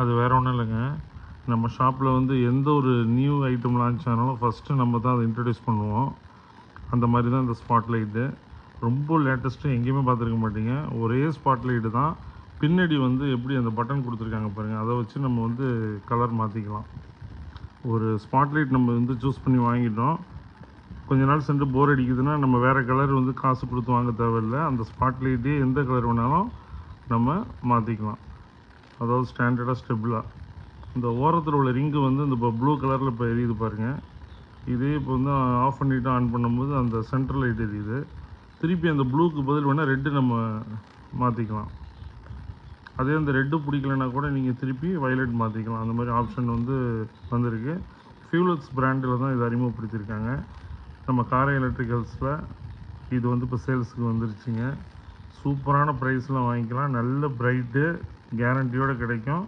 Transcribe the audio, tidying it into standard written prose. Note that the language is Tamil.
அது வேறு ஒன்றும் இல்லைங்க. நம்ம ஷாப்பில் வந்து எந்த ஒரு நியூ ஐட்டம் லான்ச் ஆனாலும் ஃபஸ்ட்டு நம்ம தான் அதை இன்ட்ரடியூஸ் பண்ணுவோம். அந்த மாதிரி தான் இந்த ஸ்பாட் லைட்டு. ரொம்ப லேட்டஸ்ட்டு எங்கேயுமே பார்த்துருக்க மாட்டீங்க. ஒரே ஸ்பாட் லைட்டு தான். பின்னாடி வந்து எப்படி அந்த பட்டன் கொடுத்துருக்காங்க பாருங்கள், அதை வச்சு நம்ம வந்து கலர் மாற்றிக்கலாம். ஒரு ஸ்பாட் லைட் நம்ம வந்து சூஸ் பண்ணி வாங்கிட்டோம், கொஞ்ச நாள் சென்று போர் அடிக்குதுன்னா நம்ம வேறு கலர் வந்து காசு கொடுத்து வாங்க தேவையில்லை. அந்த ஸ்பாட் லைட்டே எந்த கலர் வேணாலும் நம்ம மாற்றிக்கலாம். அதாவது ஸ்டாண்டர்டாக ஸ்டெபிளாக. இந்த ஓரத்தில் உள்ள ரிங்கு வந்து இந்த இப்போ ப்ளூ கலரில் இப்போ எரியுது பாருங்கள். இதே இப்போ வந்து ஆஃப் பண்ணிவிட்டு ஆன் பண்ணும்போது அந்த சென்ட்ரல் லைட் எரியுது. திருப்பி அந்த ப்ளூக்கு பதில் வேணால் ரெட்டு நம்ம மாற்றிக்கலாம். அதே அந்த ரெட்டு பிடிக்கலன்னா கூட நீங்கள் திருப்பி வயலட் மாற்றிக்கலாம். அந்த மாதிரி ஆப்ஷன் வந்து வந்திருக்கு. ஃபியூலக்ஸ் பிராண்டில் தான் இது அறிமுகப்படுத்தியிருக்காங்க. நம்ம காரை எலக்ட்ரிக்கல்ஸில் இது வந்து இப்போ சேல்ஸுக்கு வந்துருச்சுங்க. சூப்பரான ப்ரைஸில் வாங்கிக்கலாம். நல்ல பிரைட்டு கேரண்டியோடு கிடைக்கும்.